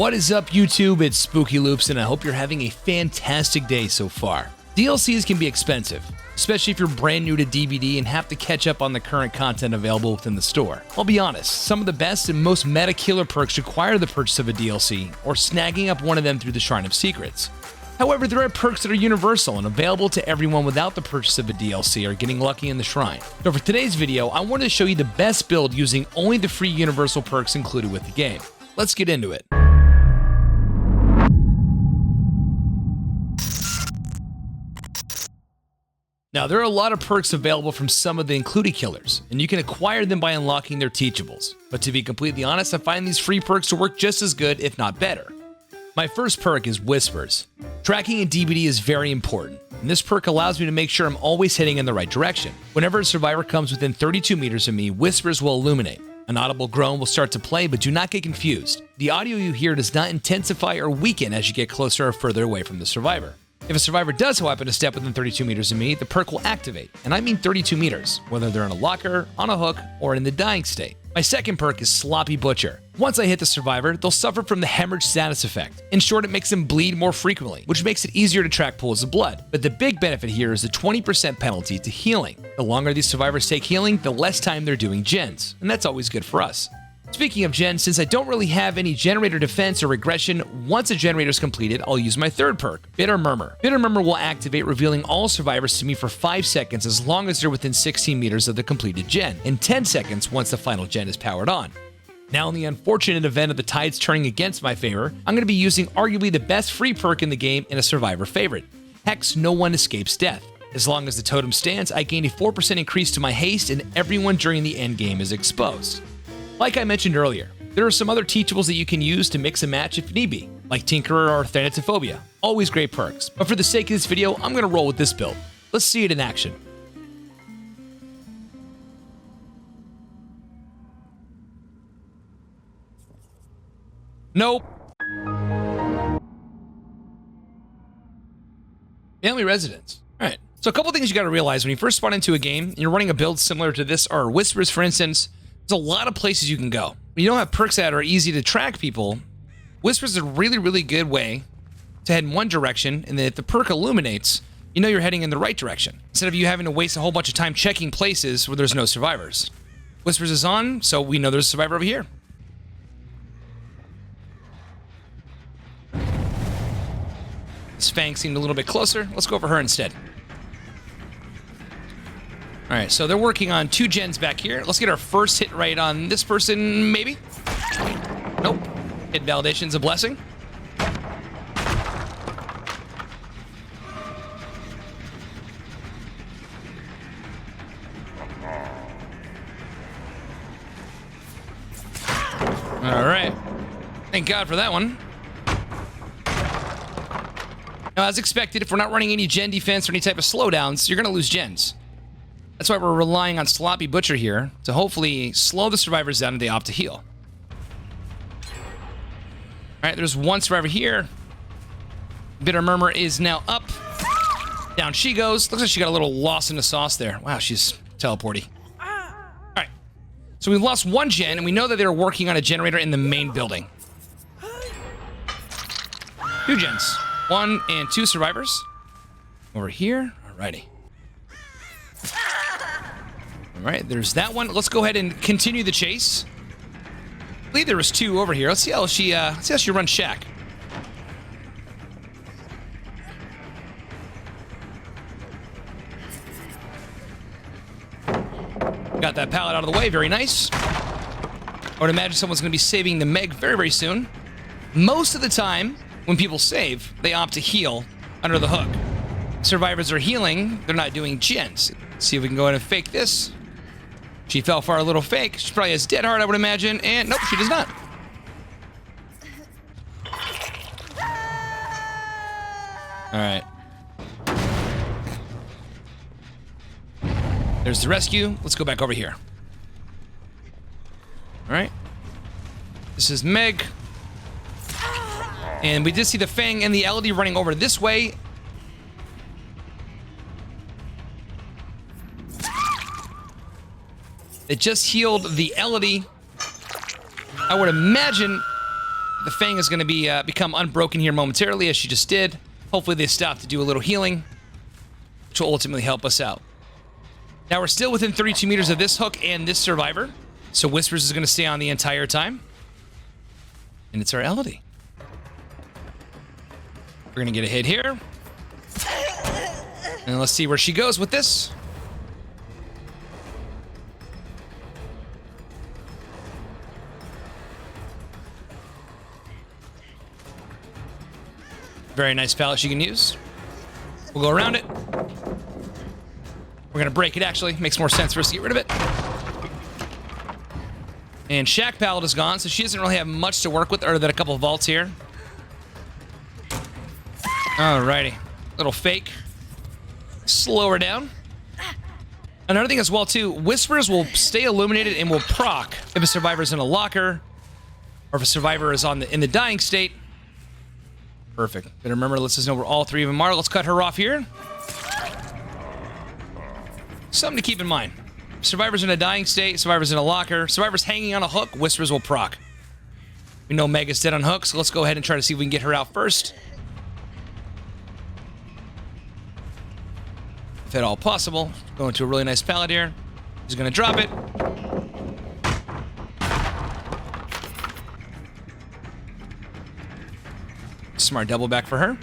What is up, YouTube? It's SpookyLoopz, and I hope you're having a fantastic day so far. DLCs can be expensive, especially if you're brand new to DBD and have to catch up on the current content available within the store. I'll be honest, some of the best and most meta killer perks require the purchase of a DLC, or snagging up one of them through the Shrine of Secrets. However, there are perks that are universal and available to everyone without the purchase of a DLC or getting lucky in the shrine. So for today's video, I wanted to show you the best build using only the free universal perks included with the game. Let's get into it. Now, there are a lot of perks available from some of the included killers, and you can acquire them by unlocking their teachables. But to be completely honest, I find these free perks to work just as good, if not better. My first perk is Whispers. Tracking in DBD is very important, and this perk allows me to make sure I'm always heading in the right direction. Whenever a survivor comes within 32 meters of me, Whispers will illuminate. An audible groan will start to play, but do not get confused. The audio you hear does not intensify or weaken as you get closer or further away from the survivor. If a survivor does happen to step within 32 meters of me, the perk will activate, and I mean 32 meters, whether they're in a locker, on a hook, or in the dying state. My second perk is Sloppy Butcher. Once I hit the survivor, they'll suffer from the hemorrhage status effect. In short, it makes them bleed more frequently, which makes it easier to track pools of blood. But the big benefit here is the 20% penalty to healing. The longer these survivors take healing, the less time they're doing gens, and that's always good for us. Speaking of gens, since I don't really have any generator defense or regression, once a generator is completed, I'll use my third perk, Bitter Murmur. Bitter Murmur will activate, revealing all survivors to me for 5 seconds as long as they're within 16 meters of the completed gen, and 10 seconds once the final gen is powered on. Now, in the unfortunate event of the tides turning against my favor, I'm going to be using arguably the best free perk in the game and a survivor favorite, Hex No One Escapes Death. As long as the totem stands, I gain a 4% increase to my haste, and everyone during the end game is exposed. Like I mentioned earlier, there are some other teachables that you can use to mix and match if need be, like Tinkerer or Thanatophobia. Always great perks, but for the sake of this video, I'm going to roll with this build. Let's see it in action. Nope. Family residence. Alright, so a couple things you got to realize when you first spawn into a game and you're running a build similar to this, or Whispers for instance. There's a lot of places you can go. When you don't have perks that are easy to track people, Whispers is a really good way to head in one direction, and then if the perk illuminates, you know you're heading in the right direction, instead of you having to waste a whole bunch of time checking places where there's no survivors. Whispers is on, so we know there's a survivor over here. This Fang seemed a little bit closer. Let's go over her instead. Alright, so they're working on 2 gens back here. Let's get our first hit right on this person, maybe? Nope. Hit validation's a blessing. Alright. Thank God for that one. Now, as expected, if we're not running any gen defense or any type of slowdowns, you're going to lose gens. That's why we're relying on Sloppy Butcher here to hopefully slow the survivors down and they opt to heal. Alright, there's one survivor here. Bitter Murmur is now up. Down she goes. Looks like she got a little lost in the sauce there. Wow, she's teleporty. Alright, so we've lost 1 gen, and we know that they're working on a generator in the main building. 2 gens. 1 and 2 survivors. Over here. Alrighty. Alright, there's that one. Let's go ahead and continue the chase. I believe there was 2 over here. Let's see how she runs Shack. Got that pallet out of the way. Very nice. I would imagine someone's going to be saving the Meg very soon. Most of the time, when people save, they opt to heal under the hook. Survivors are healing. They're not doing gens. Let's see if we can go ahead and fake this. She fell for our little fake. She probably has dead heart, I would imagine. And nope, she does not. Alright. There's the rescue. Let's go back over here. Alright. This is Meg. And we did see the Fang and the LD running over this way. It just healed the Elodie. I would imagine the Fang is going to become unbroken here momentarily, as she just did. Hopefully they stop to do a little healing, which will ultimately help us out. Now we're still within 32 meters of this hook and this survivor, so Whispers is going to stay on the entire time. And it's our Elodie. We're going to get a hit here. And let's see where she goes with this. Very nice pallet she can use. We'll go around it. We're going to break it, actually. Makes more sense for us to get rid of it. And Shack pallet is gone, so she doesn't really have much to work with other than a couple of vaults here. Alrighty. Little fake. Slow her down. Another thing as well, too, Whispers will stay illuminated and will proc if a survivor's in a locker or if a survivor is in the dying state. Perfect. But remember, let's just know where all three of them are. Let's cut her off here. Something to keep in mind. Survivor's in a dying state, survivor's in a locker, survivor's hanging on a hook, Whispers will proc. We know Mega's dead on hook, so let's go ahead and try to see if we can get her out first. If at all possible. Going to a really nice pallet here. He's going to drop it. Smart double back for her.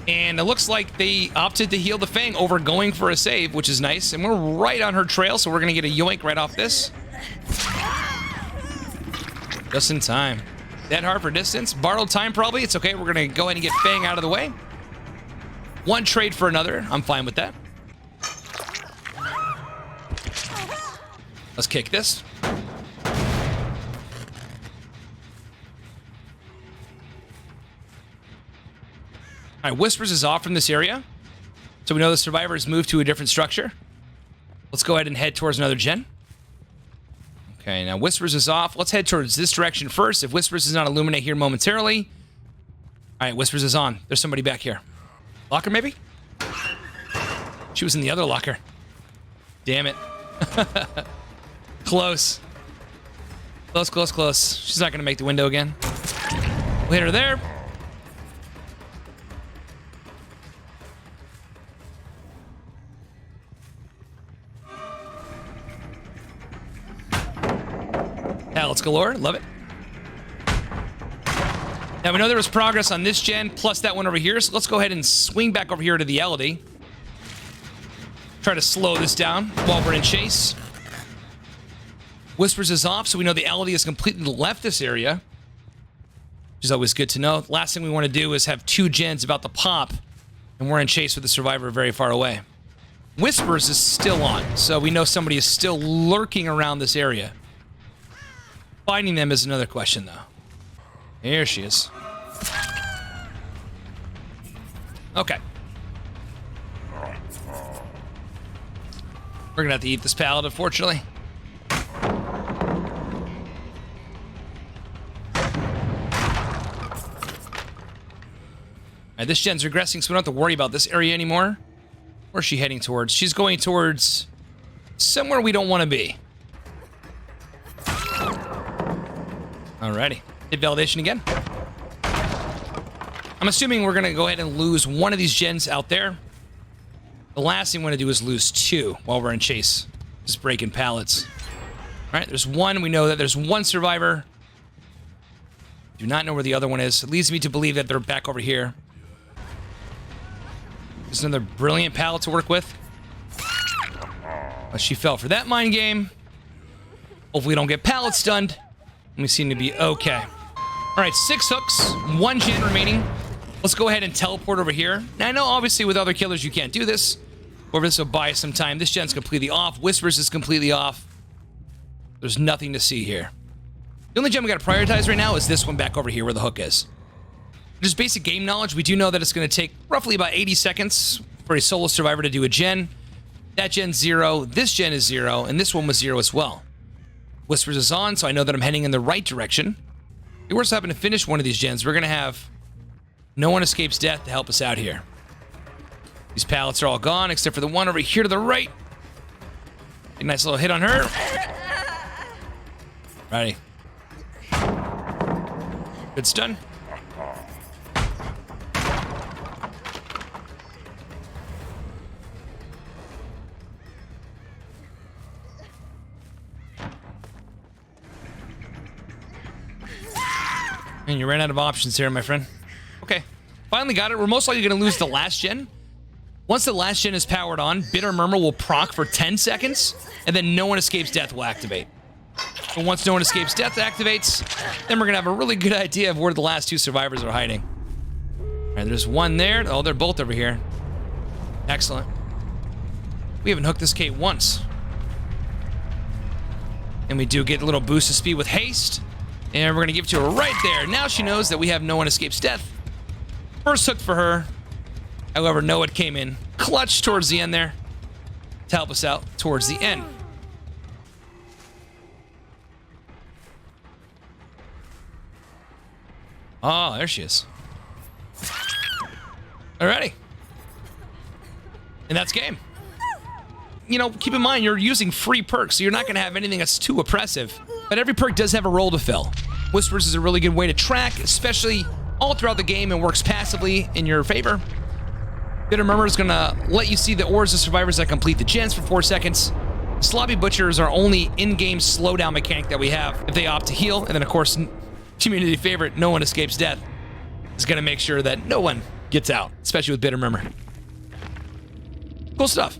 And it looks like they opted to heal the Fang over going for a save, which is nice. And we're right on her trail, so we're going to get a yoink right off this. Just in time. Dead hard for distance. Borrowed time, probably. It's okay. We're going to go ahead and get Fang out of the way. One trade for another. I'm fine with that. Let's kick this. All right, Whispers is off from this area. So we know the survivor has moved to a different structure. Let's go ahead and head towards another gen. Okay, now Whispers is off. Let's head towards this direction first. If Whispers does not illuminate here momentarily. All right, Whispers is on. There's somebody back here. Locker, maybe? She was in the other locker. Damn it. Close. Close, close, close. She's not going to make the window again. We'll hit her there. Pallets galore. Love it. Now, we know there was progress on this gen, plus that one over here, so let's go ahead and swing back over here to the Elodie. Try to slow this down while we're in chase. Whispers is off, so we know the Elodie has completely left this area, which is always good to know. Last thing we want to do is have two gens about to pop, and we're in chase with the survivor very far away. Whispers is still on, so we know somebody is still lurking around this area. Finding them is another question, though. Here she is. Okay. We're gonna have to eat this pallet, unfortunately. Alright, this gen's regressing, so we don't have to worry about this area anymore. Where's she heading towards? She's going towards somewhere we don't want to be. Alrighty. Hit validation again. I'm assuming we're going to go ahead and lose one of these gens out there. The last thing we want to do is lose two while we're in chase. Just breaking pallets. Alright, there's one. We know that there's one survivor. Do not know where the other one is. It leads me to believe that they're back over here. There's another brilliant pallet to work with. But she fell for that mind game. Hopefully we don't get pallet stunned. And we seem to be okay. Alright, 6 hooks, 1 gen remaining. Let's go ahead and teleport over here. Now, I know obviously with other killers you can't do this. However, this will buy us some time. This gen's completely off. Whispers is completely off. There's nothing to see here. The only gen we got to prioritize right now is this one back over here where the hook is. Just basic game knowledge, we do know that it's going to take roughly about 80 seconds for a solo survivor to do a gen. That gen's 0, this gen is 0, and this one was 0 as well. Whispers is on, so I know that I'm heading in the right direction. If we're just happen to finish one of these gens, we're going to have No One Escapes Death to help us out here. These pallets are all gone, except for the one over here to the right. A nice little hit on her. Righty. Good stun. And you ran out of options here, my friend. Okay. Finally got it. We're most likely going to lose the last gen. Once the last gen is powered on, Bitter Murmur will proc for 10 seconds, and then No One Escapes Death will activate. And once No One Escapes Death activates, then we're going to have a really good idea of where the last two survivors are hiding. All right, there's one there. Oh, they're both over here. Excellent. We haven't hooked this Kate once. And we do get a little boost of speed with haste. And we're going to give it to her right there. Now she knows that we have No One Escapes Death. First hook for her. However, Noah came in clutch towards the end there to help us out towards the end. Oh, there she is. Alrighty. And that's game. You know, keep in mind, you're using free perks, so you're not going to have anything that's too oppressive. But every perk does have a role to fill. Whispers is a really good way to track, especially all throughout the game, and works passively in your favor. Bitter Murmur is going to let you see the ores of survivors that complete the gens for 4 seconds. Sloppy Butcher is our only in-game slowdown mechanic that we have if they opt to heal. And then, of course, community favorite, No One Escapes Death, is going to make sure that no one gets out, especially with Bitter Murmur. Cool stuff.